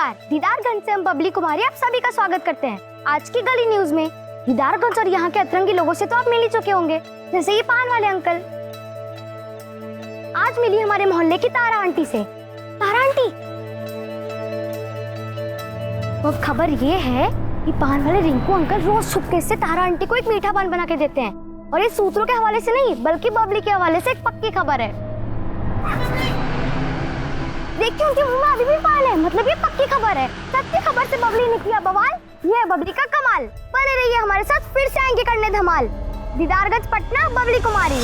नमस्कार, दीदारगंज से हम बबली कुमारी आप सभी का स्वागत करते हैं। आज की गली न्यूज में दीदारगंज और यहाँ के अतरंगी लोगों से तो आप मिल ही चुके होंगे, जैसे ये पान वाले अंकल। आज मिली हमारे मोहल्ले की तारा आंटी से। तारा आंटी, वो खबर ये है कि पान वाले रिंकू अंकल रोज छुपके से तारा आंटी को एक मीठा पान बना के देते हैं, और ये सूत्रों के हवाले से नहीं बल्कि बबली के हवाले से एक पक्की खबर है। देखिए उनके मुंह में अभी भी पान है, मतलब ये पक्की खबर है। सच्ची खबर से बबली ने किया बवाल, ये है बबली का कमाल। बने रहिए हमारे साथ, फिर से आएंगे करने धमाल। दीदारगंज पटना, बबली कुमारी।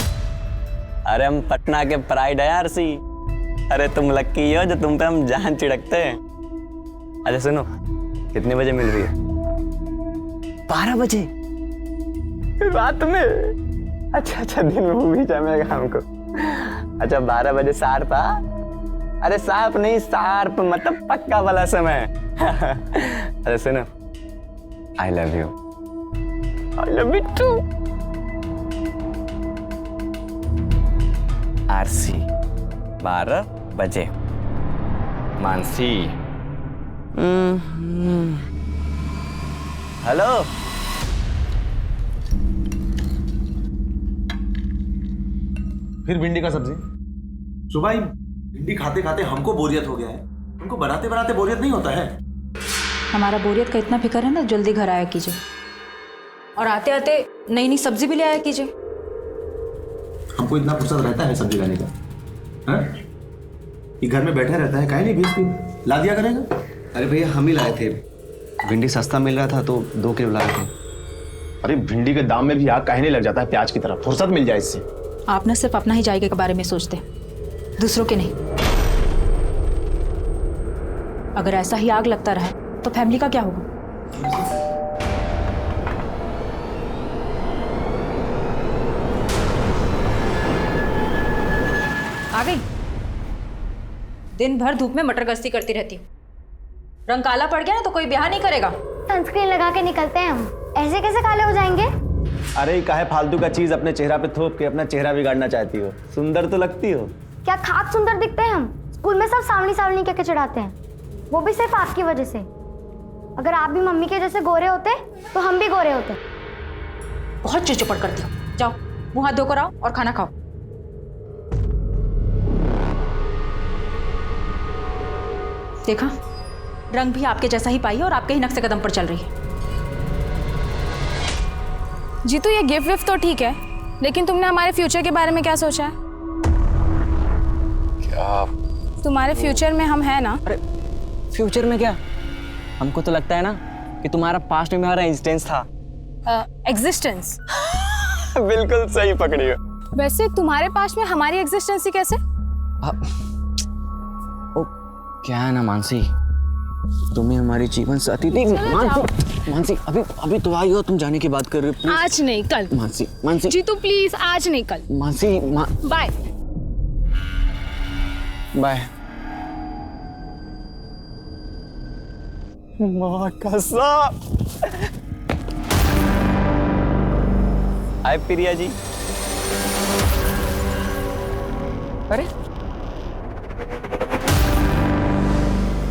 अरे हम पटना के प्राइड है यार सी। अरे तुम लक्की हो जो तुम पे हम जान चिड़कते हैं। अच्छा सुनो, कितने बजे मिल रही है? 12 बजे रात में? अच्छा दिन में भी जमेगा हमको। अच्छा 12 बजे शार्प। अरे शार्प नहीं, शार्प मतलब पक्का वाला समय। अरे सुनो, I love you. I love you too. RC 12 बजे। मानसी। हेलो। फिर भिंडी का सब्जी। सुबह ही भिंडी खाते खाते हमको बोरियत हो गया है, उनको बनाते बनाते बोरियत नहीं होता है। हमारा बोरियत का इतना फिक्र है ना, जल्दी घर आया कीजिए, और आते आते नई नई सब्जी भी ले आया कीजिए। हमको इतना फुर्सत रहता है सब्जी लाने का? हाँ? ये घर में बैठा रहता है, काहे नहीं भेजती, ला दिया करेगा। अरे भैया हम ही लाए थे, भिंडी सस्ता मिल रहा था तो 2 किलो लाए थे। अरे भिंडी के दाम में भी आग काहे नहीं लग जाता है प्याज की तरह? फुर्सत मिल जाए इससे। आप ना सिर्फ अपना ही जायके के बारे में सोचते हैं, दूसरों के नहीं। अगर ऐसा ही आग लगता रहा तो फैमिली का क्या होगा? आ गई। दिन भर धूप में मटर गश्ती करती रहती हूँ, रंग काला पड़ गया ना तो कोई ब्याह नहीं करेगा। सनस्क्रीन लगा के निकलते हैं हम, ऐसे कैसे काले हो जाएंगे? अरे काहे फालतू का चीज अपने चेहरा पे थोप के अपना चेहरा बिगाड़ना चाहती हो? सुंदर तो लगती हो। क्या खाक सुंदर दिखते हैं हम? स्कूल में सब सावनी सावनी कह के चढ़ाते हैं, वो भी सिर्फ आपकी वजह से। अगर आप भी मम्मी के जैसे गोरे होते तो हम भी गोरे होते। बहुत चिड़चिड़ करती हो। जाओ मुंह हाथ धोकर आओ और खाना खाओ। देखा, रंग भी आपके जैसा ही पाई है और आपके ही नक्शे कदम पर चल रही है। जीतू ये गिफ्ट विफ्ट तो ठीक है, लेकिन तुमने हमारे फ्यूचर के बारे में क्या सोचा है? क्या? तुम्हारे फ्यूचर में हम हैं ना? अरे फ्यूचर में क्या? हमको तो लगता है ना कि तुम्हारा पास्ट में हमारा एग्जिस्टेंस था। एग्जिस्टेंस? बिल्कुल सही पकड़ी हो। वैसे तुम्हारे पास्ट में हमारी एग्जिस्टेंस ही कैसे? ओ क्या है ना मानसी, तुम्हें हमारी जीवन साथी थी। मानसी अभी तो आई हो, तुम जाने की बात कर रहे हो। आज नहीं कल। मानसी जीतू प्लीज, आज नहीं कल। Mansi bye bye. माँ कसम। हाय प्रिया जी। अरे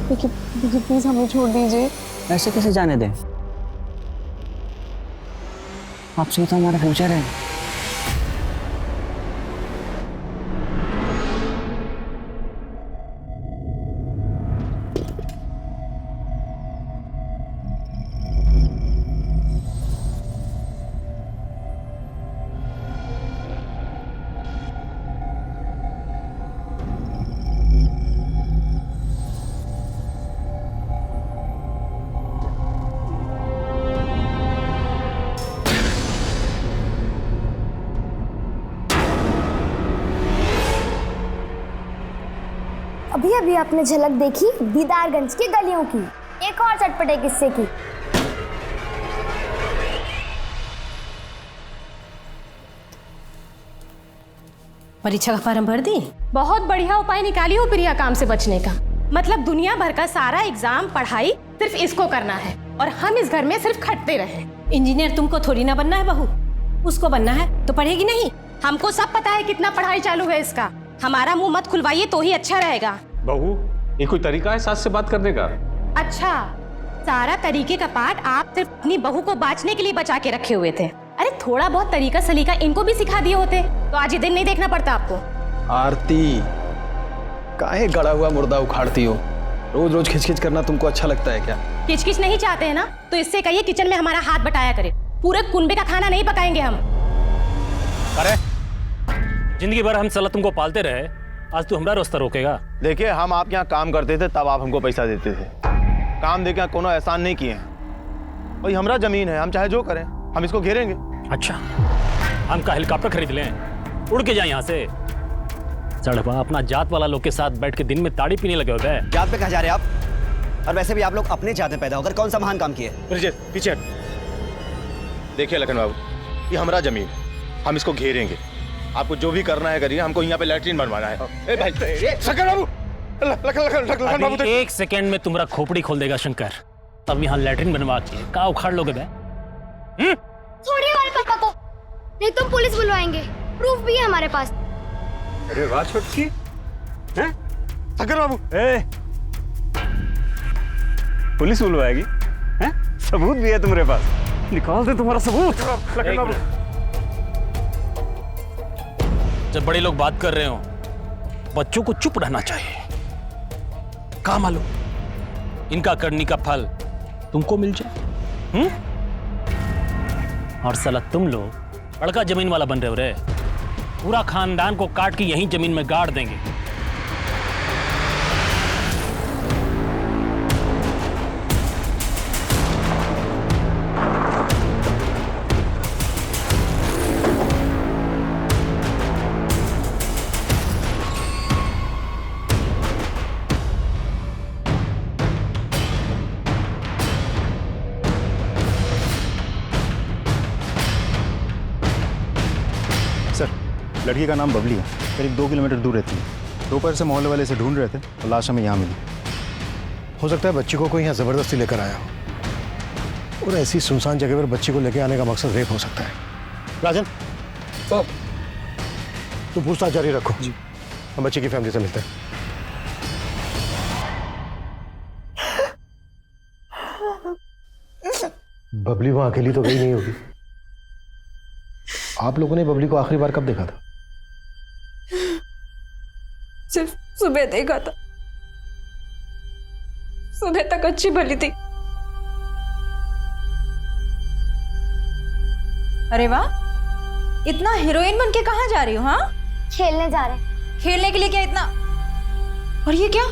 देखिए प्लीज हमें छोड़ दीजिए। ऐसे कैसे जाने दें? आपसे तो हमारा फ्यूचर है। अभी अभी आपने झलक देखी दीदारगंज की गलियों की, एक और चटपटे किस्से की। परीक्षा का फॉर्म भर दी? बहुत बढ़िया उपाय निकाली हो प्रिया काम से बचने का। मतलब दुनिया भर का सारा एग्जाम पढ़ाई सिर्फ इसको करना है और हम इस घर में सिर्फ खटते रहे। इंजीनियर तुमको थोड़ी ना बनना है बहू, उसको बनना है तो पढ़ेगी नहीं। हमको सब पता है कितना पढ़ाई चालू है इसका, हमारा मुंह मत खुलवाइए तो ही अच्छा रहेगा। बहू ये कोई तरीका है सास से बात करने का? अच्छा, सारा तरीके का पाठ आप सिर्फ अपनी बहू को बांचने के लिए बचा के रखे हुए थे। अरे थोड़ा बहुत तरीका सलीका इनको भी सिखा दिए होते तो आज ये दिन नहीं देखना पड़ता आपको। आरती, काहे गड़ा हुआ मुर्दा उखाड़ती हो? रोज रोज खिचखिच करना तुमको अच्छा लगता है क्या? किचकिच नहीं चाहते हैं ना तो इससे कहिए किचन में हमारा हाथ बटाया करे। पूरे कुनबे का खाना नहीं पकाएंगे हम। अरे जिंदगी भर हम साला तुमको पालते रहे, आज तू हमारा रास्ता रोकेगा? देखिए, हम आपके यहाँ काम करते थे तब आप हमको पैसा देते थे। काम देके कोनो एहसान नहीं किए हैं। भाई हमारा जमीन है, हम चाहे जो करें, हम इसको घेरेंगे। अच्छा, हम का हेलीकॉप्टर खरीद लें, उड़ के जाए यहाँ से? सड़पा अपना जात वाला लोग के साथ बैठ के दिन में ताड़ी पीने लगे हो गए। जात पे कहाँ जा रहे हैं आप? और वैसे भी आप लोग अपने जात में पैदा होकर कौन सा महान काम किए? पीछे देखिए लखन बाबू, ये हमारा जमीन, हम इसको घेरेंगे। आपको जो भी करना है करिए, हमको यहाँ पे लैट्रिन बनवाना है। ए भाई, शंकर बाबू, लखन बाबू, अभी 1 सेकेंड में तुम्हारा खोपड़ी खोल देगा शंकर। तब यहाँ लैट्रिन बनवा के का उखाड़ लोगे बे? छोड़िए हमारे पापा को, नहीं तो पुलिस बुलवाएंगे। प्रूफ भी है हमारे पास। अरे वाह छोटकी, हैं? शंकर बाबू, पुलिस बुलवाएगी? हैं? सबूत भी है तुम्हारे पास, निकाल दे तुम्हारा सबूत। लखन बाबू, जब बड़े लोग बात कर रहे हो, बच्चों को चुप रहना चाहिए। क्या मालूम इनका करनी का फल तुमको मिल जाए। और साला तुम लोग बड़का जमीन वाला बन रहे हो रे। पूरा खानदान को काट के यहीं जमीन में गाड़ देंगे। लड़की का नाम बबली है, करीब 2 किलोमीटर दूर रहती है। दोपहर से मोहल्ले वाले से ढूंढ रहे थे और लाश हमें यहाँ मिली। हो सकता है बच्ची को कोई यहाँ ज़बरदस्ती लेकर आया हो, और ऐसी सुनसान जगह पर बच्ची को लेकर आने का मकसद रेप हो सकता है। राजन, तुम पूछताछ जारी रखो जी, हम बच्ची की फैमिली से मिलते हैं। बबली वहां अकेली तो गई नहीं होगी। आप लोगों ने बबली को आखिरी बार कब देखा था? सिर्फ सुबह देखा था। सुबह तक अच्छी भली थी। अरे वाह, इतना हीरोइन बन के कहाँ जा रही हो? हाँ, खेलने जा रहे हैं। खेलने के लिए क्या इतना? और ये क्या,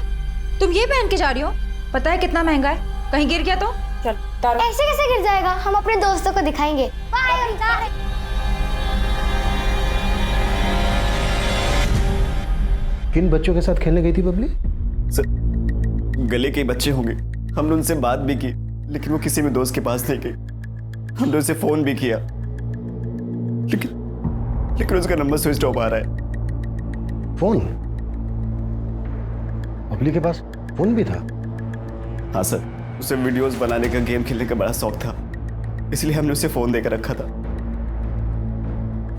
तुम ये पहन के जा रही हो? पता है कितना महंगा है, कहीं गिर गया तो? चल तारो। ऐसे कैसे गिर जाएगा, हम अपने दोस्तों को दिखाएंगे। बाय। किन बच्चों के साथ खेलने गई थी बबली? सर, गले के बच्चे होंगे। हमने उनसे बात भी की, लेकिन वो किसी भी दोस्त के पास नहीं गई। हमने उसे फोन भी किया, लेकिन उसका नंबर स्विच ऑफ आ रहा है। फोन? बबली के पास फोन भी था? हाँ सर, उसे वीडियोस बनाने का, गेम खेलने का बड़ा शौक था, इसलिए हमने उसे फोन देकर रखा था।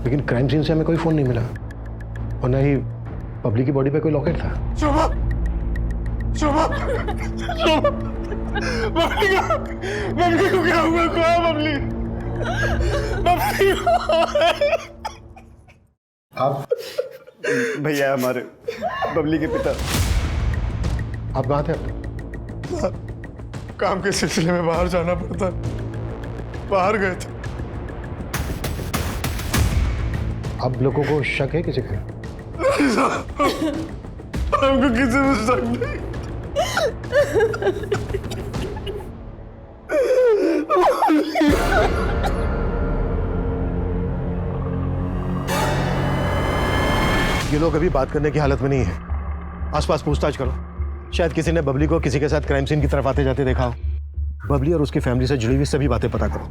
लेकिन क्राइम सीन से हमें कोई फोन नहीं मिला, और न ही बबली की बॉडी पे कोई लॉकेट था। शोभा, शोभा, शोभा, बबली को क्या हुआ? कहाँ बबली? बबली आप भैया हमारे बबली के पिता। आप कहाँ थे? काम के सिलसिले में बाहर जाना पड़ता, बाहर गए थे। आप लोगों को शक है किसी का? नहीं साहब, हमको किसी में शक नहीं। ये लोग अभी बात करने की हालत में नहीं है। आसपास पूछताछ करो, शायद किसी ने बबली को किसी के साथ क्राइम सीन की तरफ आते जाते देखा हो। बबली और उसकी फैमिली से जुड़ी हुई सभी बातें पता करो,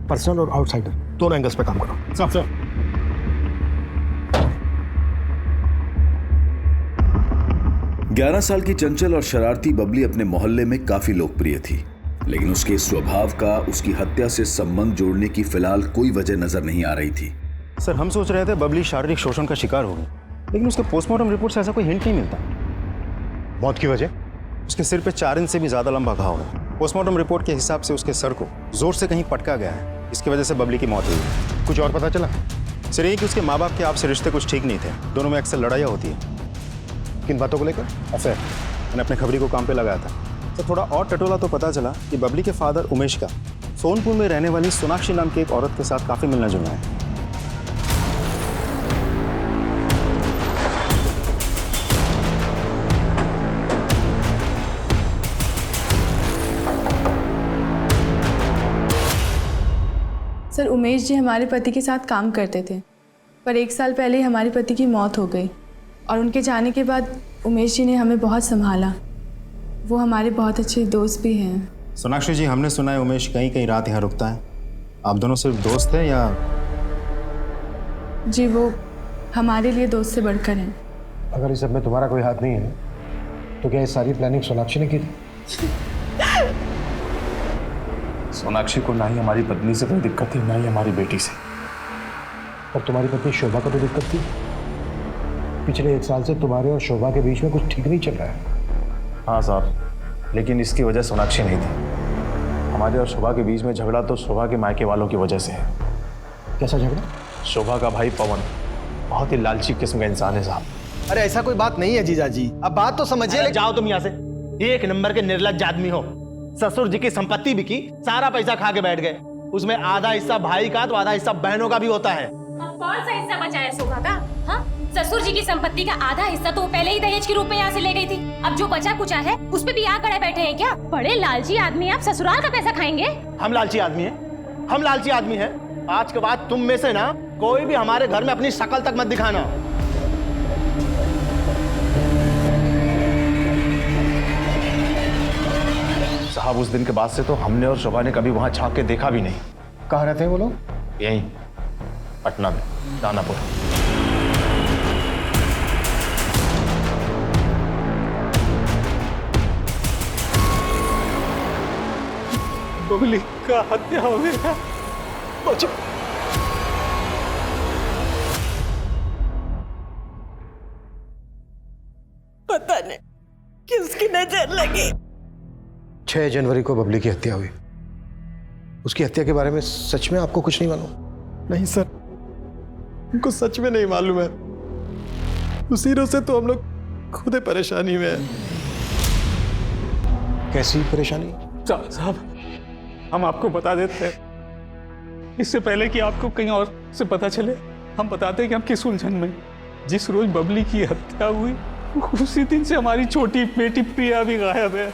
पर्सनल और आउटसाइडर दोनों एंगल्स पे काम करो। साहब सर, 11 साल की चंचल और शरारती बबली अपने मोहल्ले में काफी लोकप्रिय थी, लेकिन उसके स्वभाव का उसकी हत्या से संबंध जोड़ने की फिलहाल कोई वजह नजर नहीं आ रही थी। सर, हम सोच रहे थे बबली शारीरिक शोषण का शिकार होगी, लेकिन उसके पोस्टमार्टम रिपोर्ट से ऐसा कोई हिंट नहीं मिलता। मौत की वजह? उसके सिर पे 4 इंच से भी ज़्यादा लंबा घाव है। पोस्टमार्टम रिपोर्ट के हिसाब से उसके सर को जोर से कहीं पटका गया है, इसकी वजह से बबली की मौत हुई है। कुछ और पता चला? सर ये कि उसके माँ बाप के आपसे रिश्ते कुछ ठीक नहीं थे, दोनों में अक्सर लड़ाइयाँ होती है। किन बातों को लेकर? सर मैंने अपने खबरी को काम पे लगाया था। सर थोड़ा और टटोला तो पता चला कि बबली के फादर उमेश का सोनपुर में रहने वाली सोनाक्षी नाम की एक औरत के साथ काफ़ी मिलना जुलना है। सर उमेश जी हमारे पति के साथ काम करते थे, पर 1 साल पहले ही हमारे पति की मौत हो गई और उनके जाने के बाद उमेश जी ने हमें बहुत संभाला। वो हमारे बहुत अच्छे दोस्त भी हैं। सोनाक्षी जी, हमने सुना है उमेश कहीं कहीं रात यहाँ रुकता है। आप दोनों सिर्फ दोस्त हैं या? जी वो हमारे लिए दोस्त से बढ़कर हैं। अगर इस सब में तुम्हारा कोई हाथ नहीं है तो क्या ये सारी प्लानिंग सोनाक्षी ने की थी? सोनाक्षी को ना ही हमारी पत्नी से कोई दिक्कत थी, ना ही हमारी बेटी से। और तुम्हारी पत्नी शोभा को तो दिक्कत थी। पिछले 1 साल से तुम्हारे और शोभा के बीच में कुछ ठीक नहीं चल रहा है। हाँ साहब, लेकिन इसकी वजह सोनाक्षी नहीं थी। हमारे और शोभा के बीच में झगड़ा तो शोभा के मायके वालों की वजह से है। कैसा झगड़ा? शोभा का भाई पवन बहुत ही लालची किस्म का इंसान है साहब। अरे ऐसा कोई बात नहीं है जीजा जी, अब बात तो समझिए। जाओ तुम यहाँ से, 1 नंबर के निर्लज्ज आदमी हो। ससुर जी की संपत्ति बिकी, सारा पैसा खा के बैठ गए। उसमें आधा हिस्सा भाई का तो आधा हिस्सा बहनों का भी होता है। अब कौन सा हिस्सा बचा है शोभा का? हाँ, ससुर जी की संपत्ति का आधा हिस्सा तो वो पहले ही दहेज के रूप में यहाँ से ले गई थी। अब जो बचा कुचा है उस पे भी आग गड़े बैठे हैं क्या? बड़े लालची आदमी, आप ससुराल का पैसा खाएंगे? हम लालची आदमी हैं? हम लालची आदमी हैं? आज के बाद तुम में से ना कोई भी हमारे घर में अपनी शक्ल तक मत दिखाना। साहब उस दिन के बाद से तो हमने और शोभा ने कभी वहां झांक के देखा भी नहीं। कहाँ रहते हैं वो लोग? यहीं पटना में, दानापुर। बबली का हत्या हो गया। पता नहीं किसकी नजर लगी। 6 जनवरी को बबली की हत्या हुई। उसकी हत्या के बारे में सच में आपको कुछ नहीं मालूम? नहीं सर, हमको सच में नहीं मालूम है। उसी रोज से तो हम लोग खुद ही परेशानी में हैं। कैसी परेशानी? साहब हम आपको बता देते हैं, इससे पहले कि आपको कहीं और से पता चले, हम बताते हैं कि हम किस उलझन में। जिस रोज बबली की हत्या हुई उसी दिन से हमारी छोटी बेटी प्रिया भी गायब है।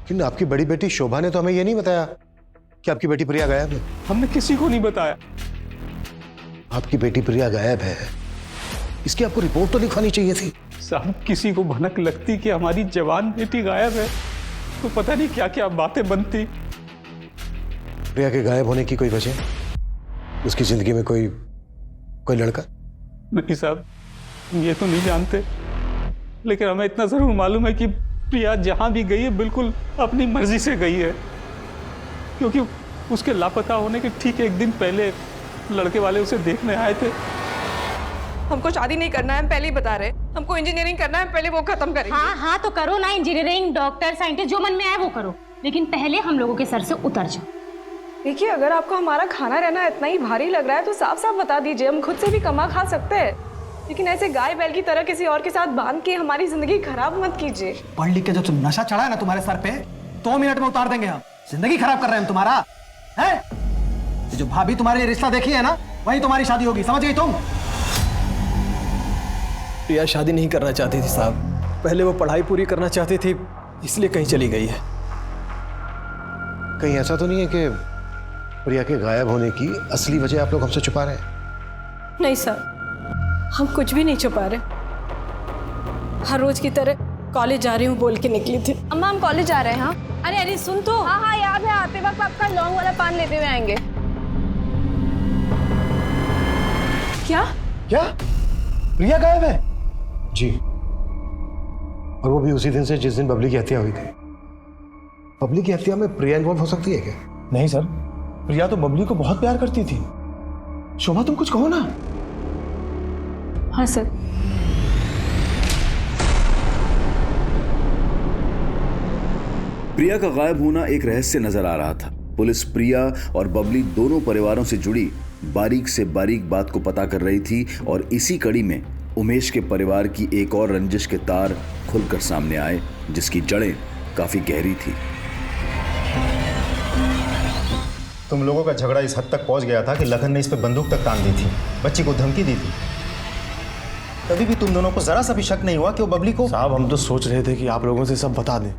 लेकिन आपकी बड़ी बेटी शोभा ने तो हमें ये नहीं बताया कि आपकी बेटी प्रिया गायब है। हमने किसी को नहीं बताया। आपकी बेटी प्रिया गायब है, इसकी आपको रिपोर्ट तो लिखवानी चाहिए थी। साहब किसी को भनक लगती कि हमारी जवान बेटी गायब है तो पता नहीं क्या क्या बातें बनती। प्रिया के गायब होने की कोई वजह? उसकी जिंदगी में कोई लड़का? नहीं साहब, ये तो नहीं जानते, लेकिन हमें इतना जरूर मालूम है कि प्रिया जहां भी गई है बिल्कुल अपनी मर्जी से गई है, क्योंकि उसके लापता होने के ठीक 1 दिन पहले लड़के वाले उसे देखने आए थे। हमको शादी नहीं करना है, हम पहले ही बता रहे। हमको इंजीनियरिंग करना है, पहले वो खत्म करेंगे। हाँ हाँ तो करो ना, इंजीनियरिंग, डॉक्टर, साइंटिस्ट, जो मन में आए वो करो, लेकिन पहले हम लोगों के सर से उतर जाओ। देखिए, अगर आपको हमारा खाना रहना इतना ही भारी लग रहा है तो साफ साफ बता दीजिए, हम खुद से भी कमा खा सकते हैं। लेकिन ऐसे गाय बैल की तरह किसी और के साथ बांध के हमारी जिंदगी खराब मत कीजिए। पढ़ लिख के जो नशा चढ़ा है ना तुम्हारे सर पे, 2 मिनट में उतार देंगे हम। जिंदगी खराब कर रहे हैं तुम्हारा है? जो भाभी तुम्हारे रिश्ता देखी है ना, वही तुम्हारी शादी होगी, समझ गई तुम? प्रिया शादी नहीं करना चाहती थी साहब, पहले वो पढ़ाई पूरी करना चाहती थी, इसलिए कहीं चली गई है। कहीं ऐसा तो नहीं है कि प्रिया के गायब होने की असली वजह आप लोग हमसे छुपा रहे हैं? नहीं सर, हम कुछ भी नहीं छुपा रहे। हर रोज की तरह कॉलेज जा रही हूँ बोल के निकली थी। अम्मा हम कॉलेज जा रहे हैं। हाँ अरे अरे सुन तो। हाँ हाँ याद है, आते वक्त आपका लौंग वाला पान लेते हुए आएंगे। क्या? क्या प्रिया गायब है? जी, और वो भी उसी दिन से जिस दिन बबली की हत्या हुई थी। बबली की हत्या में प्रिया इन्वॉल्व हो सकती है क्या? नहीं सर, प्रिया तो बबली को बहुत प्यार करती थी। शोभा तुम कुछ कहो ना। हाँ सर। प्रिया का गायब होना एक रहस्य नजर आ रहा था। पुलिस प्रिया और बबली दोनों परिवारों से जुड़ी बारीक से बारीक बात को पता कर रही थी और इसी कड़ी में उमेश के परिवार की एक और रंजिश के तार खुलकर सामने आए, जिसकी जड़ें काफी गहरी थी। तुम लोगों का झगड़ा इस हद तक पहुंच गया था कि लखन ने इस पे बंदूक तक तान दी थी, बच्ची को धमकी दी थी। तभी भी तुम दोनों को जरा सा भी शक नहीं हुआ कि वो बबली को। साहब हम तो सोच रहे थे कि आप लोगों से सब बता दें,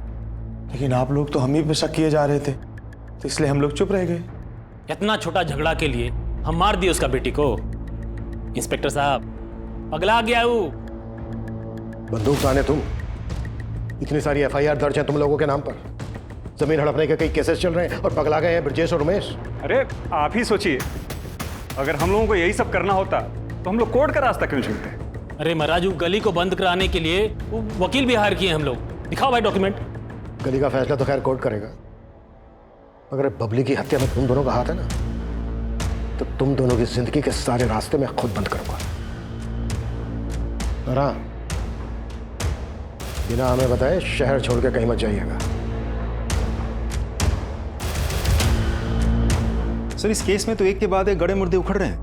लेकिन आप लोग तो हम ही पे शक किए जा रहे थे, तो इसलिए हम लोग चुप रह गए। इतना छोटा झगड़ा के लिए हम मार दिए उसका बेटी को। इंस्पेक्टर साहब पगला गया वो। बंदूक ताने तुम, इतनी सारी एफआईआर दर्ज है तुम लोगों के नाम पर, जमीन हड़पने के कई केसेस चल रहे हैं और पगला गए हैं ब्रजेश और उमेश। अरे आप ही सोचिए, अगर हम लोगों को यही सब करना होता तो हम लोग कोर्ट का रास्ता क्यों चुनते? अरे महाराज, गली को बंद कराने के लिए वो वकील भी हायर किए हम लोग। दिखाओ भाई डॉक्यूमेंट। गली का फैसला तो खैर कोर्ट करेगा, अगर बबली की हत्या में तुम दोनों का हाथ है ना, तो तुम दोनों की जिंदगी के सारे रास्ते मैं खुद बंद करूंगा। बिना हमें बताए शहर छोड़ के कहीं मत जाइएगा। सर इस केस में तो एक के बाद एक गड़े मुर्दे उखड़ रहे हैं,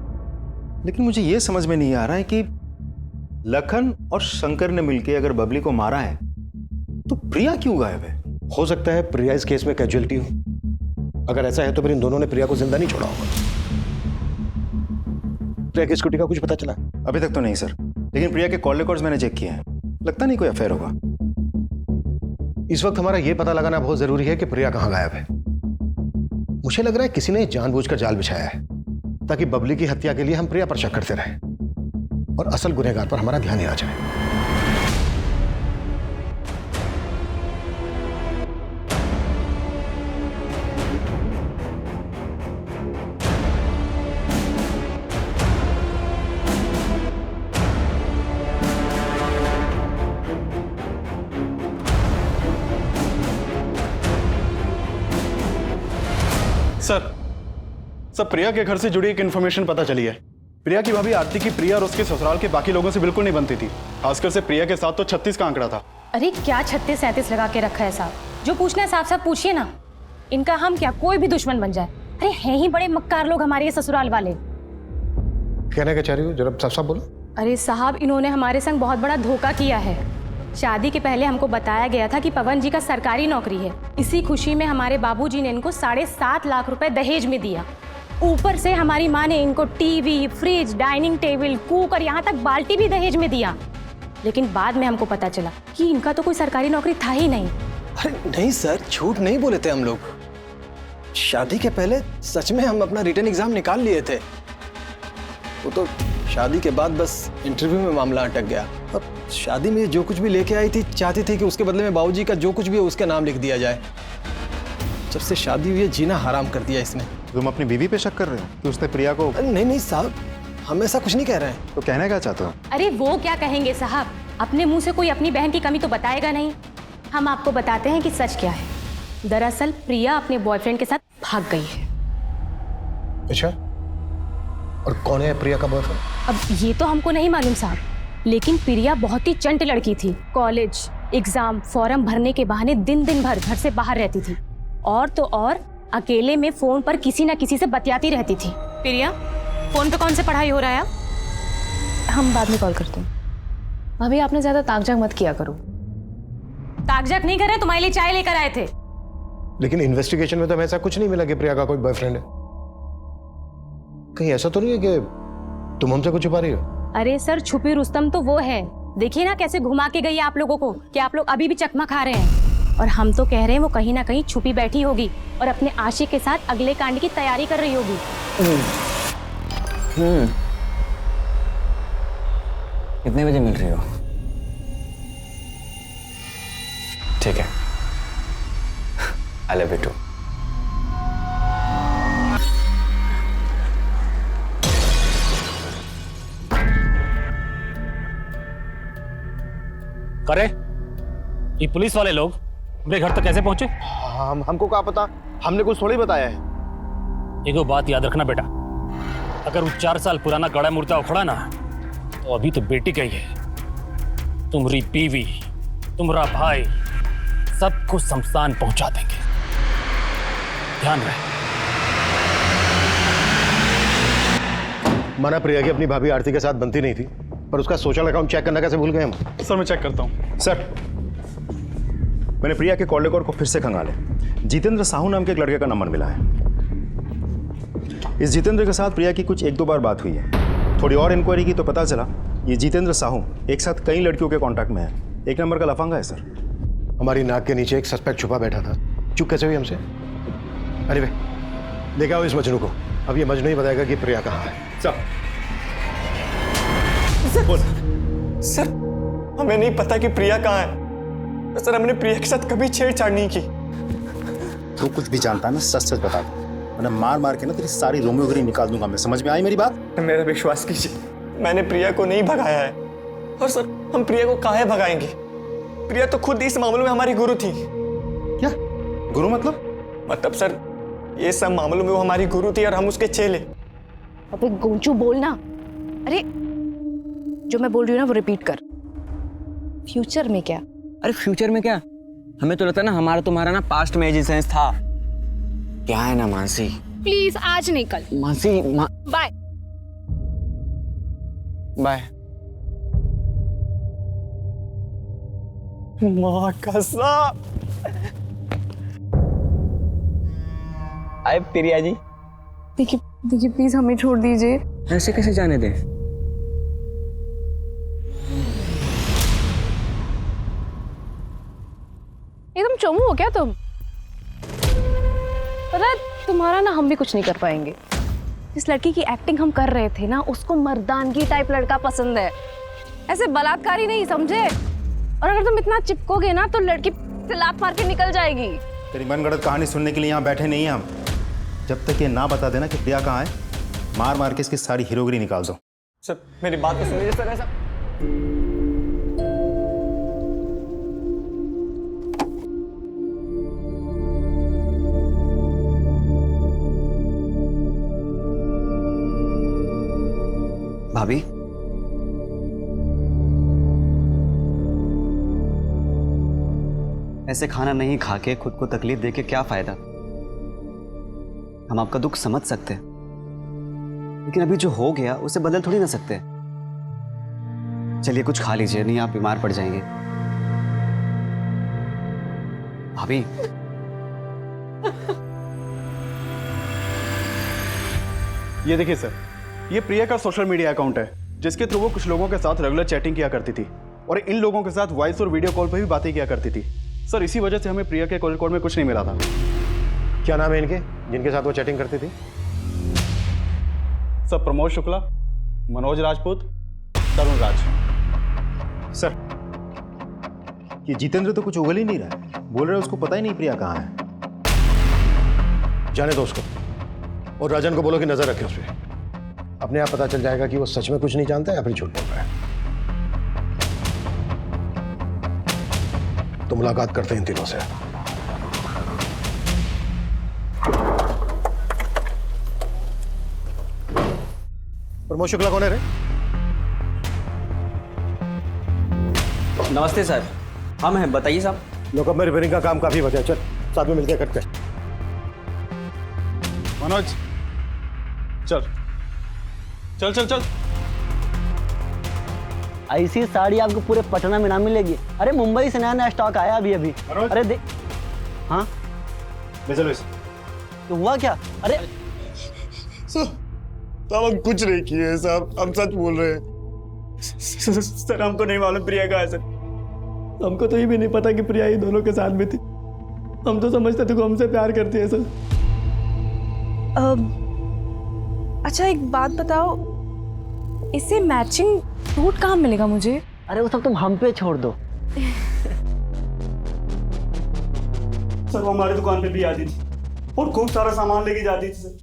लेकिन मुझे यह समझ में नहीं आ रहा है कि लखन और शंकर ने मिलकर अगर बबली को मारा है तो प्रिया क्यों गायब है? हो सकता है प्रिया इस केस में कैजुअलिटी हो। अगर ऐसा है तो फिर इन दोनों ने प्रिया को जिंदा नहीं छोड़ा होगा। प्रिया की स्कूटी का कुछ पता चला? अभी तक तो नहीं सर, लेकिन प्रिया के कॉल रिकॉर्ड्स मैंने चेक किए हैं, लगता नहीं कोई अफेयर होगा। इस वक्त हमारा यह पता लगाना बहुत जरूरी है कि प्रिया कहां गायब है। मुझे लग रहा है किसी ने जानबूझकर जाल बिछाया है ताकि बबली की हत्या के लिए हम प्रिया पर शक करते रहें और असल गुनहगार पर हमारा ध्यान ही ना जाए। सर प्रिया के घर से जुड़ी एक इन्फॉर्मेशन पता चली है। प्रिया की भाभी आरती की प्रिया और उसके ससुराल के बाकी लोगों से बिल्कुल नहीं बनती थी, खासकर से प्रिया के साथ तो 36 का आंकड़ा था। अरे क्या 36-37 लगा के रखा है साहब? जो पूछना है साफ साफ पूछिए ना। इनका हम क्या कोई भी दुश्मन बन जाए? अरे हैं ही बड़े मक्कार लोग हमारे ये ससुराल वाले। कहना क्या चाह रही हो, जरा साफ साफ बोलो। अरे साहब, इन्होंने हमारे संग बहुत बड़ा धोखा किया है। शादी के पहले हमको बताया गया था कि पवन जी का सरकारी नौकरी है। इसी खुशी में हमारे बाबूजी ने इनको 7.5 लाख रुपए दहेज में दिया। ऊपर से हमारी माँ ने इनको TV, fridge, dining table, cooker, यहाँ तक बाल्टी भी दहेज में दिया। लेकिन बाद में हमको पता चला कि इनका तो कोई सरकारी नौकरी था ही नहीं। अरे नहीं सर, झूठ नहीं बोले थे हम लोग। शादी के पहले सच में हम अपना रिटर्न एग्जाम निकाल लिए थे। वो तो शादी के बाद बस इंटरव्यू में मामला अटक गया। और शादी में जो कुछ भी लेके आई थी, चाहती थी कि उसके बदले में बाबूजी का जो कुछ भी हो उसका नाम लिख दिया जाए। जब से शादी हुई है, जीना हराम कर दिया इसने। तुम अपनी बीवी पे शक कर रहे हो कि उसने प्रिया को? नहीं साहब, हम ऐसा कुछ नहीं कह रहे हैं। तो कहना क्या चाहते हो? अरे वो क्या कहेंगे साहब, अपने मुंह से कोई अपनी बहन की कमी तो बताएगा नहीं। हम आपको बताते हैं कि सच क्या है। दरअसल प्रिया अपने बॉयफ्रेंड के साथ भाग गई है। अच्छा, और कौन है प्रिया का बॉयफ्रेंड? अब ये तो हमको नहीं मालूम साहब, लेकिन प्रिया बहुत ही चंट लड़की थी। कॉलेज, एग्जाम, फॉर्म भरने के बहाने दिन भर घर से बाहर रहती थी। और तो और अकेले में फोन पर किसी न किसी से बतियाती रहती थी। प्रिया, फोन पे कौन से पढ़ाई हो रहा है? हम बाद में कॉल करते हैं। भाभी आपने ज्यादा ताकझाक मत किया करो। ताकझाक नहीं कर रहे, तुम्हारे लिए चाय लेकर आए थे। लेकिन इन्वेस्टिगेशन में तो हमें ऐसा कुछ नहीं मिला कि प्रिया का कोई बॉयफ्रेंड है। कहीं ऐसा तो नहीं है कि तुम हमसे कुछ छुपा रही हो? अरे सर, छुपी रुस्तम तो वो है। देखिए ना कैसे घुमा के गई आप लोगों को कि आप लोग अभी भी चकमा खा रहे हैं। और हम तो कह रहे हैं वो कहीं ना कहीं छुपी बैठी होगी और अपने आशिक के साथ अगले कांड की तैयारी कर रही होगी। कितने बजे मिल रही हो? ठीक है, आई लव यू टू। करे ये पुलिस वाले लोग मेरे घर तक कैसे पहुंचे? हमको क्या पता, हमने कुछ थोड़ी बताया है। एक बात याद रखना बेटा, अगर वो 4 साल पुराना गड़ा मुर्दा उखड़ा ना, तो अभी तो बेटी का ही है। तुम्हारी बीवी, तुम्हारा भाई, सबको शमशान पहुंचा देंगे। ध्यान रहे। माना प्रिया की अपनी भाभी आरती के साथ बनती नहीं थी, पर उसका सोशल अकाउंट चेक करना कैसे भूल गए हम? सर मैं चेक करता हूँ। सर मैंने प्रिया के कॉल रिकॉर्ड को फिर से खंगाले। जितेंद्र साहू नाम के एक लड़के का नंबर मिला है। इस जितेंद्र के साथ प्रिया की कुछ 1-2 बार बात हुई है। थोड़ी और इंक्वायरी की तो पता चला ये जितेंद्र साहू एक साथ कई लड़कियों के कांटेक्ट में है। एक नंबर का लफंगा है सर। हमारी नाक के नीचे एक सस्पेक्ट छुपा बैठा था। चुप कैसे हुई हमसे? अरे वे लेके आओ इस मजनू को। अब ये मजनू ही बताएगा कि प्रिया कहाँ है। सर हमें नहीं पता कि प्रिया कहाँ है। सर हमने प्रिया के साथ कभी छेड़छाड़ नहीं की। तू कुछ भी जानता है ना सच सच बता दो, वरना मार मार के ना तेरी सारी रोमियोगिरी निकाल दूंगा मैं। समझ में आई मेरी बात? मेरा विश्वास कीजिए, मैंने प्रिया को नहीं भगाया है। और सर हम प्रिया को काहे भगाएंगे? प्रिया तो खुद इस मामले में हमारी गुरु थी। क्या गुरु मतलब सर ये सब मामलों में वो हमारी गुरु थी और हम उसके चेले। अबे गोंचू बोलना। अरे जो मैं बोल रही हूँ ना वो रिपीट कर। फ्यूचर में क्या? अरे फ्यूचर में क्या, हमें तो लगता है ना हमारा तुम्हारा ना पास्ट में एग्जिस्टेंस था। क्या है ना मानसी, प्लीज आज नहीं कल। Mansi bye bye. माँ कसम। आए प्रिया जी। देखिए प्लीज हमें छोड़ दीजिए। ऐसे कैसे जाने दें? एकदम चमू हो क्या तुम? पता है तुम्हारा ना हम भी कुछ नहीं कर पाएंगे। जिस लड़की की एक्टिंग हम कर रहे थे ना उसको मर्दानगी टाइप लड़का पसंद है, ऐसे बलात्कारी नहीं, समझे? और अगर तुम इतना चिपकोगे ना तो लड़की लात मार के निकल जाएगी। तेरी मनगढ़ंत कहानी सुनने के लिए यहाँ बैठे नहीं हैं हम। जब तक ये ना बता देना कि प्रिया कहाँ है, मार मार के इसकी सारी हीरोगिरी निकाल दो। सर मेरी बात तो सुनिए सर। ऐसा भाभी ऐसे खाना नहीं खा के खुद को तकलीफ दे के क्या फायदा? हम आपका दुख समझ सकते हैं, लेकिन अभी जो हो गया उसे बदल थोड़ी ना सकते। चलिए कुछ खा लीजिए, नहीं आप बीमार पड़ जाएंगे। भाभी ये देखिए सर, ये प्रिया का सोशल मीडिया अकाउंट है जिसके थ्रू वो कुछ लोगों के साथ रेगुलर चैटिंग किया करती थी और इन लोगों के साथ वॉइस और वीडियो कॉल पर भी बातें किया करती थी। सर इसी वजह से हमें प्रिया के कॉल रिकॉर्ड में कुछ नहीं मिला था। क्या नाम है इनके जिनके साथ वो चैटिंग करती थी? सर प्रमोद शुक्ला, मनोज राजपूत, तरुण राज। सर ये जितेंद्र तो कुछ उगल ही नहीं रहा है। बोल रहे उसको पता ही नहीं प्रिया कहाँ है। जाने दो उसको, और राजन को बोलो कि नजर रखे उस पर। अपने आप पता चल जाएगा कि वो सच में कुछ नहीं जानता है या फिर झूठ बोल रहा है। तो मुलाकात करते हैं इन तीनों से। प्रमोद शुक्ला कौन है रे? नमस्ते सर, हम हैं, बताइए साहब। लोकअप में रिपेयरिंग का काम काफी बचा, चल साथ में मिलकर करते हैं। मनोज चल चल चल चल। ऐसी साड़ी आपको पूरे पटना में ना मिलेगी। अरे मुंबई से नया नया स्टॉक आया अभी अभी। अरे दे। हाँ ले चलो इसे। तो हुआ क्या? अरे साहब हम कुछ नहीं किए साहब, हम सच बोल रहे हैं। सर हमको नहीं मालूम प्रिया कहाँ है सर। हमको तो ये भी नहीं पता कि प्रिया ये दोनों के साथ में थी। हम तो समझते थे कि हमसे प्यार करती है सर। अच्छा एक बात बताओ, इसे मैचिंग सूट कहाँ मिलेगा मुझे? अरे वो सब तुम हम पे छोड़ दो। सर वो हमारी दुकान पे भी आती थी और खूब सारा सामान लेके जाती थी सर।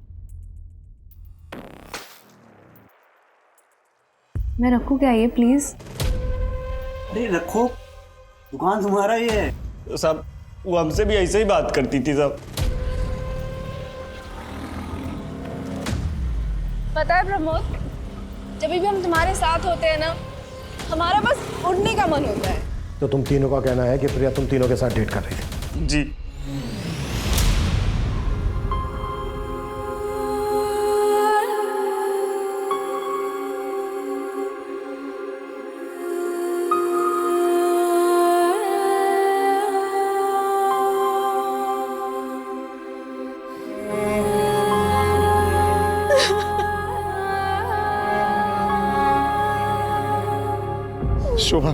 मैं रखूँ क्या ये प्लीज? अरे रखो, दुकान तुम्हारा ही है। तो साहब वो हमसे भी ऐसे ही बात करती थी साहब। पता है प्रमोद, जब भी हम तुम्हारे साथ होते हैं ना, हमारा बस उड़ने का मन होता है। तो तुम तीनों का कहना है कि प्रिया तुम तीनों के साथ डेट कर रही थी? जी। शोभा,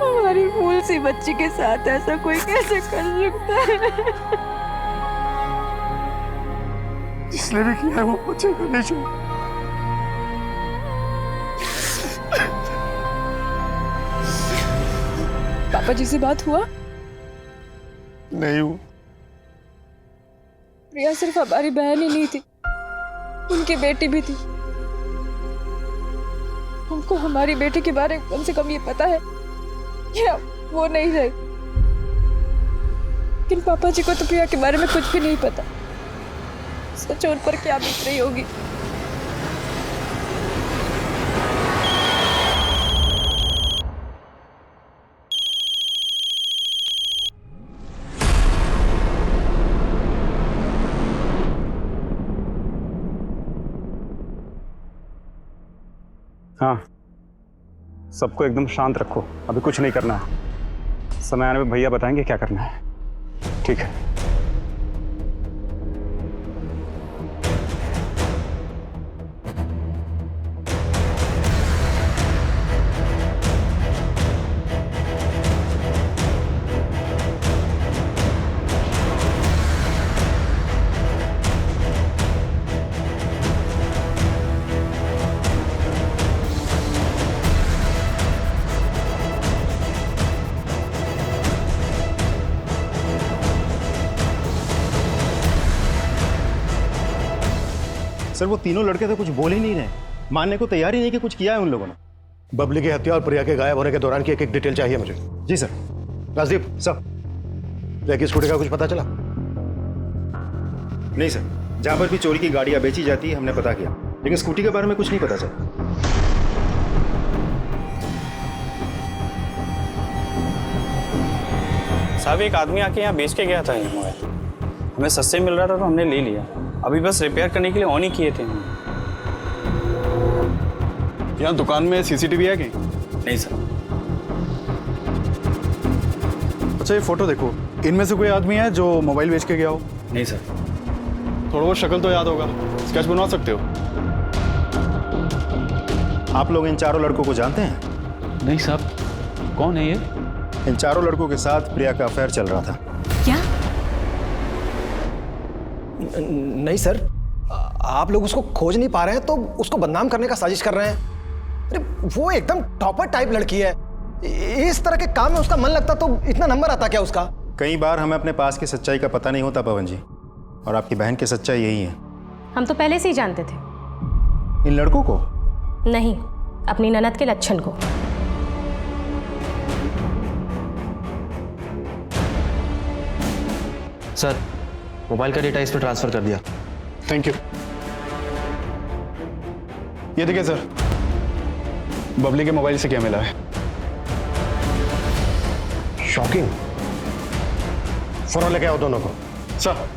हमारी फूल सी बच्ची के साथ ऐसा कोई कैसे कर सकता है? जिसने भी किया है वो मुझे करने चाहिए। पापा जी से बात हुआ? नहीं हुआ। प्रिया सिर्फ हमारी बहन ही नहीं थी, उनकी बेटी भी थी। हमको हमारी बेटी के बारे में कम से कम ये पता है या वो नहीं रही। लेकिन पापा जी को तो प्रिया के बारे में कुछ भी नहीं पता। सच उन पर क्या बीत रही होगी। हाँ, सबको एकदम शांत रखो, अभी कुछ नहीं करना है। समय आने पे भैया बताएंगे क्या करना है। ठीक है। सर वो तीनों लड़के तो कुछ बोल ही नहीं रहे, मानने को तैयार ही नहीं कि कुछ किया है उन लोगों ने। बबली की हत्या और प्रिया के गायब होने के दौरान की एक डिटेल चाहिए मुझे। जी सर। राजदीप, सर। प्रिया की स्कूटी का कुछ पता चला? नहीं सर, जहां पर भी चोरी की गाड़ियां बेची जाती है हमने पता किया, लेकिन स्कूटी के बारे में कुछ नहीं पता चला। साहब एक आदमी आके यहाँ बेच के गया था ये मोबाइल, हमें सस्ते मिल रहा था तो हमने ले लिया। अभी बस रिपेयर करने के लिए ऑन ही किए थे हम। यहाँ दुकान में सीसीटीवी है कि नहीं सर। अच्छा ये फोटो देखो, इनमें से कोई आदमी है जो मोबाइल बेच के गया हो? नहीं सर। थोड़ा बहुत शक्ल तो याद होगा, स्केच बनवा सकते हो? आप लोग इन चारों लड़कों को जानते हैं? नहीं साहब। कौन है ये? इन चारों लड़कों के साथ प्रिया का अफेयर चल रहा था। क्या? नहीं सर, आप लोग उसको खोज नहीं पा रहे हैं तो उसको बदनाम करने का साजिश कर रहे हैं। अरे वो एकदम टॉपर टाइप लड़की है, इस तरह के काम में उसका मन लगता तो इतना नंबर आता क्या उसका? कई बार हमें अपने पास की सच्चाई का पता नहीं होता पवन जी, और आपकी बहन की सच्चाई यही है। हम तो पहले से ही जानते थे। इन लड़कों को? नहीं, अपनी ननद के लक्षण को। सर, मोबाइल का डेटा इस पर ट्रांसफर कर दिया। Thank you. ये देखिए सर, बबली के मोबाइल से क्या मिला है। शॉकिंग। फौरन लेके आओ दोनों को। सर।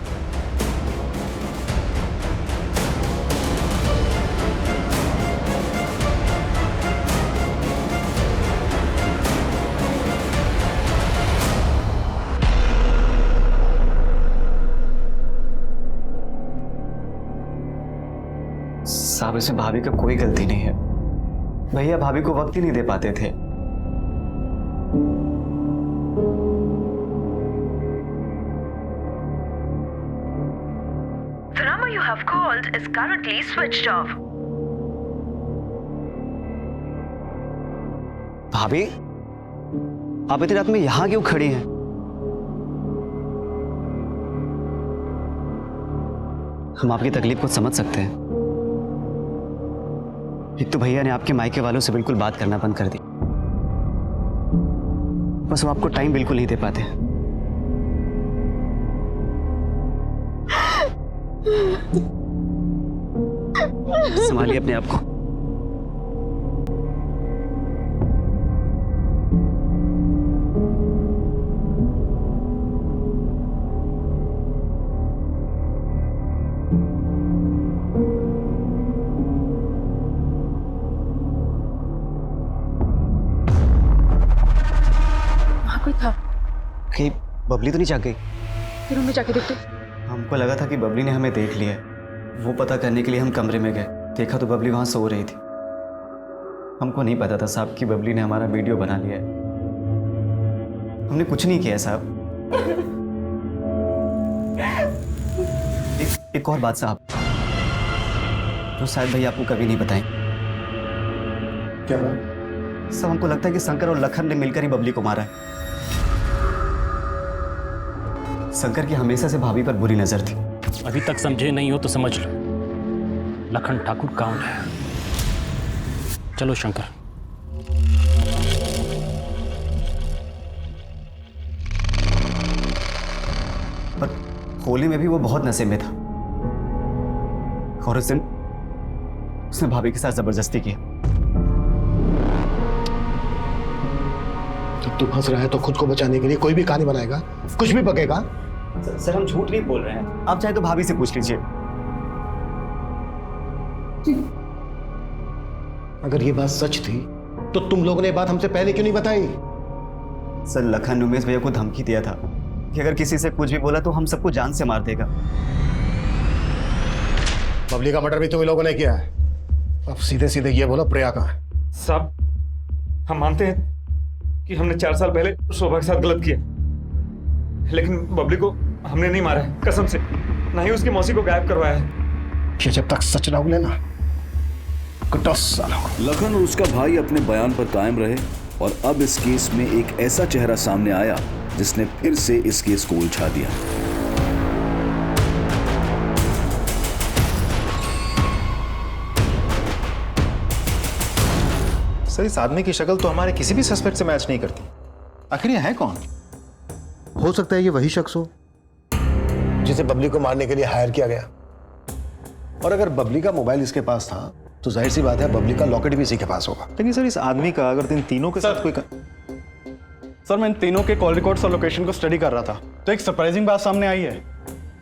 साहब इसमें भाभी का कोई गलती नहीं है, भैया भाभी को वक्त ही नहीं दे पाते थे। The number you have called is currently switched off. भाभी, आप इतनी रात में यहां क्यों खड़ी हैं? हम आपकी तकलीफ को समझ सकते हैं। एक तो भैया ने आपके मायके वालों से बिल्कुल बात करना बंद कर दी, बस वो आपको टाइम बिल्कुल नहीं दे पाते। संभालिए अपने आप को। वहाँ कोई था? कहीं बबली तो नहीं जाग गई? फिर हमें जाके देखते। हमको लगा था कि बबली ने हमें देख लिया है। वो पता करने के लिए हम कमरे में गए, देखा तो बबली वहां सो रही थी। हमको नहीं पता था साहब कि बबली ने हमारा वीडियो बना लिया है। हमने कुछ नहीं किया साहब। एक और बात साहब, जो शायद भाई आपको कभी नहीं बताएं। क्या बात? सब हमको लगता है कि शंकर और लखन ने मिलकर ही बबली को मारा है। शंकर की हमेशा से भाभी पर बुरी नजर थी। अभी तक समझे नहीं हो तो समझ लो, लखन ठाकुर कौन है। चलो शंकर। पर होली में भी वो बहुत नशे में था और उस दिन उसने भाभी के साथ जबरदस्ती की। जब तू फंस रहा है तो खुद को बचाने के लिए कोई भी कहानी बनाएगा, कुछ भी बकेगा। सर हम झूठ नहीं बोल रहे हैं, आप चाहे तो भाभी से पूछ लीजिए। अगर ये बात सच थी तो तुम लोगों ने बात हमसे पहले क्यों नहीं बताई? सर लखन ने उमेश भैया को धमकी दिया था कि अगर किसी से कुछ भी बोला तो हम सबको जान से मार देगा। बबली का मर्डर भी तुम लोगों ने किया है। अब सीधे सीधे ये बोलो प्रिया कहाँ है? साहब हम मानते हैं कि हमने 4 साल पहले शोभा के साथ गलत किया, लेकिन बबली को हमने नहीं मारा है, कसम से। ना ही उसकी मौसी को गायब करवाया है। ये जब तक सच ना उगले ना, लखन और उसका भाई अपने बयान पर कायम रहे और अब इस केस में एक ऐसा चेहरा सामने आया जिसने फिर से इस केस को उलझा दिया। सर इस आदमी की शक्ल तो हमारे किसी भी सस्पेक्ट से मैच नहीं करती। आखिर ये है कौन? हो सकता है ये वही शख्स हो जिसे बबली को मारने के लिए हायर किया गया। और अगर बबली का मोबाइल इसके पास था तो जाहिर सी बात है बबली का लॉकेट भी इसी के पास होगा। लेकिन सर इस आदमी का अगर इन तीनों के साथ कोई सर मैं इन तीनों के कॉल रिकॉर्ड्स और लोकेशन को स्टडी कर रहा था तो एक सरप्राइजिंग बात सामने आई है।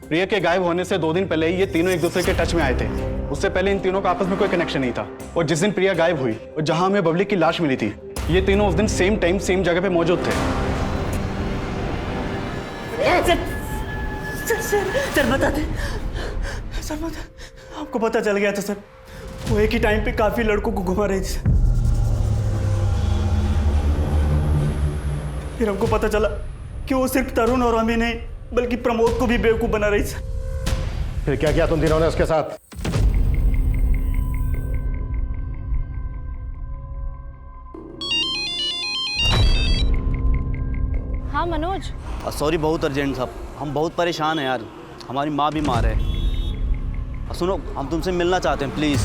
प्रिया के गायब होने से 2 दिन पहले ही ये तीनों एक दूसरे के टच में आए थे। उससे पहले इन तीनों का आपस में कोई कनेक्शन नहीं था। और जिस दिन प्रिया गायब हुई और जहां हमें बबली की लाश मिली थी, ये तीनों उस दिन सेम टाइम सेम जगह पे मौजूद थे। सर बताते, सर बता, आपको पता चल गया था सर। वो एक ही टाइम पे काफी लड़कों को घुमा रही थी। फिर हमको पता चला कि वो सिर्फ तरुण और हमें नहीं बल्कि प्रमोद को भी बेवकूफ बना रही थी। फिर क्या किया तुम तीनों ने उसके साथ? हाँ मनोज। सॉरी बहुत अर्जेंट था, हम बहुत परेशान हैं यार, हमारी माँ बीमार है। सुनो हम तुमसे मिलना चाहते हैं प्लीज़,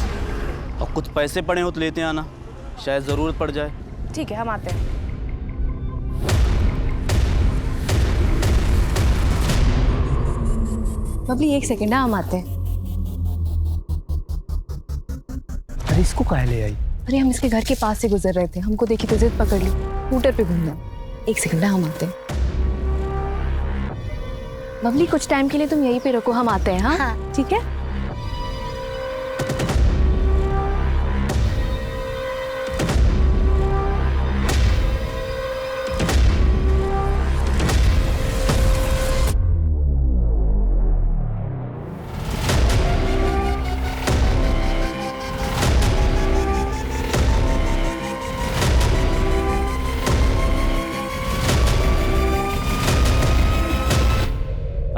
और कुछ पैसे पड़े हो तो लेते आना, शायद ज़रूरत पड़ जाए। ठीक है हम आते हैं। बबली 1 सेकंड, हम आते हैं। अरे इसको काहे ले आई? अरे हम इसके घर के पास से गुजर रहे थे, हमको देखी तो जिद पकड़ ली, स्कूटर पे घूमना। 1 सेकंड हम आते हैं। बबली कुछ टाइम के लिए तुम यहीं पे रखो, हम आते हैं। हाँ ठीक है।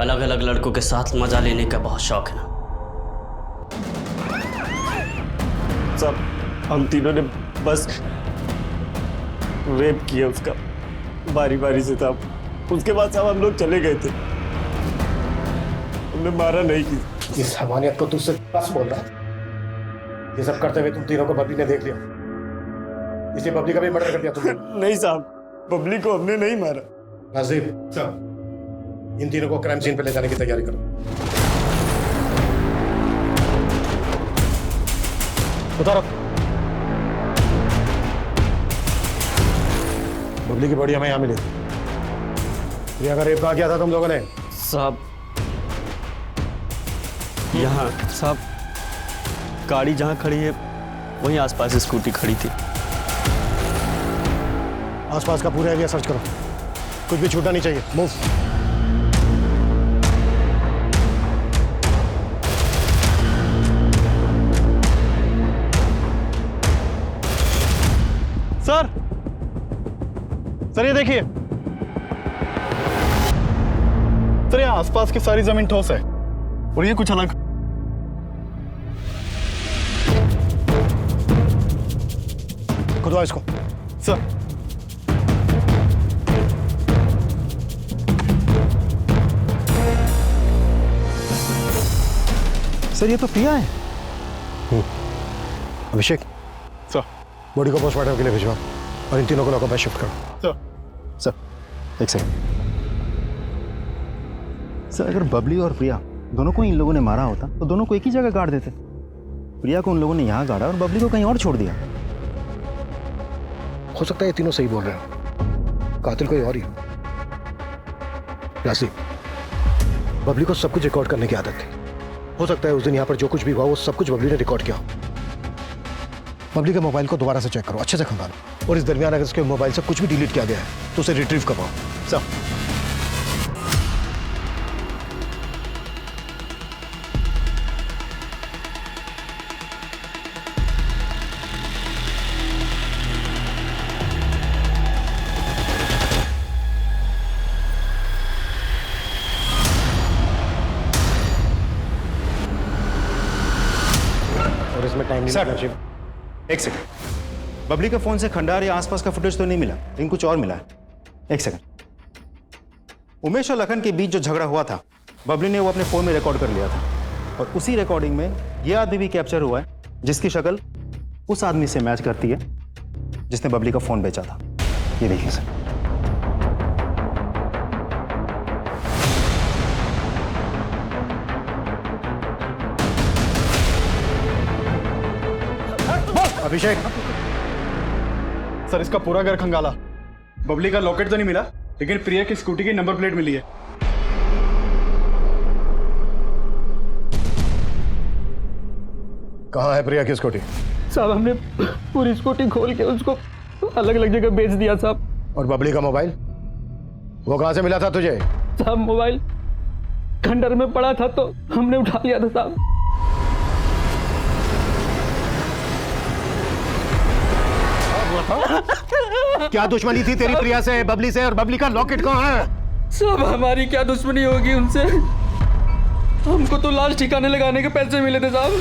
अलग अलग लड़कों के साथ मजा लेने का बहुत शौक है ना। सब हम तीनों ने बस रेप किया उसका, बारी बारी से था। उसके बाद सब हम लोग चले गए थे, हमने मारा नहीं किसी। इस हमानियत को तुझसे बस बोल रहा। ये सब करते हुए तुम तीनों को बबली ने देख लिया, इसी बबली का भी मर्डर कर दिया तुमने। नहीं साहब, बबली को हमने नहीं मारा। नाजिर साहब, इन तीनों को क्राइम सीन पे ले जाने की तैयारी करो। उतारो। बबली की बॉडी हमें यहाँ मिली। प्रिया का रेप कहाँ किया था तुम लोगों ने? साहब यहाँ साहब गाड़ी जहाँ खड़ी है वहीं आसपास स्कूटी खड़ी थी। आसपास का पूरा एरिया सर्च करो, कुछ भी छूटना नहीं चाहिए। मूव। सर ये देखिए सर, यहाँ आसपास की सारी जमीन ठोस है और ये कुछ अलग। खुदवा इसको। सर सर ये तो प्रिया है। अभिषेक सर, बॉडी को पोस्टमार्टम के लिए भिजवाओ और इन तीनों को लोगों पर शिफ्ट करो। सर एक सेकंड। सर अगर बबली और प्रिया दोनों को इन लोगों ने मारा होता तो दोनों को एक ही जगह गाड़ देते। प्रिया को उन लोगों ने यहाँ गाड़ा और बबली को कहीं और छोड़ दिया। हो सकता है ये तीनों सही बोल रहे हो, कातिल कोई और ही। राशि, बबली को सब कुछ रिकॉर्ड करने की आदत थी। हो सकता है उस दिन यहाँ पर जो कुछ भी हुआ वो सब कुछ बबली ने रिकॉर्ड किया। बबली के मोबाइल को दोबारा से चेक करो, अच्छे से खंगालो, और इस दरमियान अगर उसके मोबाइल से कुछ भी डिलीट किया गया है तो उसे रिट्रीव करवाओ। सब और इसमें टाइम नहीं लगना चाहिए। एक सेकंड, बबली के फोन से खंडार या आसपास का फुटेज तो नहीं मिला, लेकिन कुछ और मिला है। एक सेकंड, उमेश और लखन के बीच जो झगड़ा हुआ था बबली ने वो अपने फोन में रिकॉर्ड कर लिया था, और उसी रिकॉर्डिंग में ये आदमी भी कैप्चर हुआ है जिसकी शक्ल उस आदमी से मैच करती है जिसने बबली का फोन बेचा था। ये देखिए सर। अभिषेक, सर इसका पूरा घर खंगाला। बबली का लॉकेट तो नहीं मिला, लेकिन प्रिया की स्कूटी की नंबर प्लेट मिली है। कहाँ है प्रिया की स्कूटी? साहब हमने पूरी स्कूटी खोल के उसको अलग अलग जगह बेच दिया साहब। और बबली का मोबाइल वो कहाँ से मिला था तुझे? साहब मोबाइल खंडर में पड़ा था तो हमने उठा लिया था साहब। क्या दुश्मनी थी तेरी प्रिया से, बबली से? और बबली का लॉकेट कहाँ है? सब हमारी क्या दुश्मनी होगी उनसे? हमको तो लाश ठिकाने लगाने के पैसे मिले थे साहब।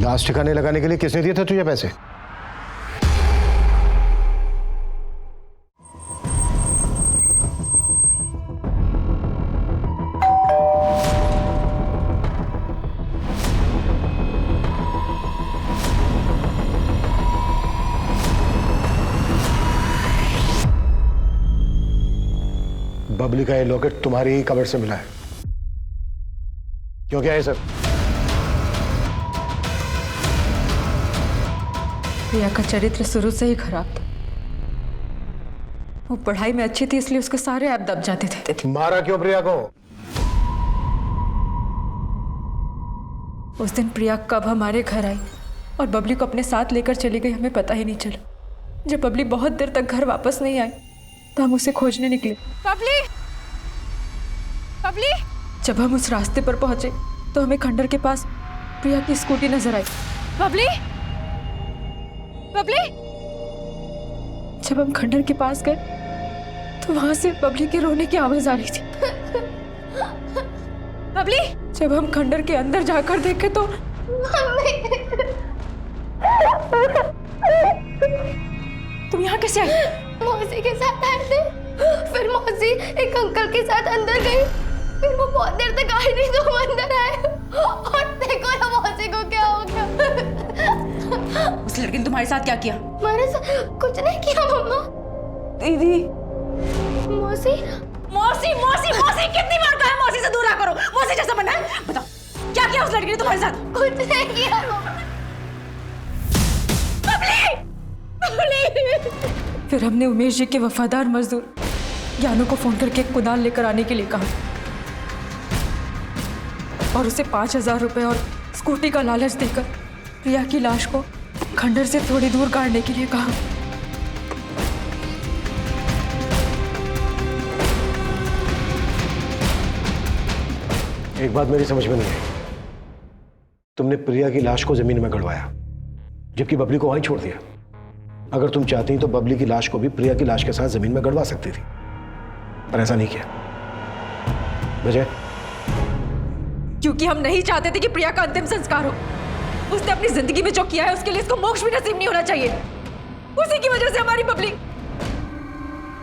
लाश ठिकाने लगाने के लिए किसने दिए थे तुझे पैसे? बबली का ये लॉकेट तुम्हारी ही कबर से मिला है। क्यों, क्या है सर? प्रिया का चरित्र शुरू से ही खराब था। वो पढ़ाई में अच्छी थी इसलिए उसके सारे ऐप दब जाते थे। मारा क्यों प्रिया को? उस दिन प्रिया कब हमारे घर आई और बबली को अपने साथ लेकर चली गई हमें पता ही नहीं चला। जब बबली बहुत देर तक घर वापस नहीं आई तो हम उसे खोजने निकले। बबली, बबली। जब हम उस रास्ते पर पहुंचे तो हमें खंडर के पास प्रिया की स्कूटी नजर आई। बबली, बबली। जब हम खंडर के पास गए तो वहां से बबली के रोने की आवाज आ रही थी। बबली। जब हम खंडर के अंदर जाकर देखे तो तुम यहाँ कैसे आई? मौसी के साथ आए थे, फिर मौसी एक अंकल के साथ अंदर गई, फिर वो बहुत देर तक आई नहीं तो हम अंदर आए और देखो ना मौसी को क्या हो गया। उस लड़के ने तुम्हारे साथ क्या किया? हमारे साथ कुछ नहीं किया मम्मा। दीदी। मौसी, मौसी, मौसी, मौसी कितनी बार कहा है मौसी से दूर रहा करो? मौसी जैसा बनना है? बताओ क्या किया किया उस लड़की ने तुम्हारे साथ? कुछ नहीं किया। फिर हमने उमेश जी के वफादार मजदूर ज्ञानू को फोन करके कुणाल लेकर आने के लिए कहा और उसे 5,000 रुपए और स्कूटी का लालच देकर प्रिया की लाश को खंडर से थोड़ी दूर गाड़ने के लिए कहा। एक बात मेरी समझ में नहीं आई, तुमने प्रिया की लाश को जमीन में गड़वाया जबकि बबली को वहीं छोड़ दिया। अगर तुम चाहती तो बबली की लाश को भी प्रिया की लाश के साथ जमीन में गड़वा सकती थी, पर ऐसा नहीं किया। वजह? क्योंकि हम नहीं चाहते थे कि प्रिया का अंतिम संस्कार हो। उसने अपनी जिंदगी में जो किया है उसके लिए इसको मोक्ष भी नसीब नहीं होना चाहिए। उसी की वजह से हमारी बबली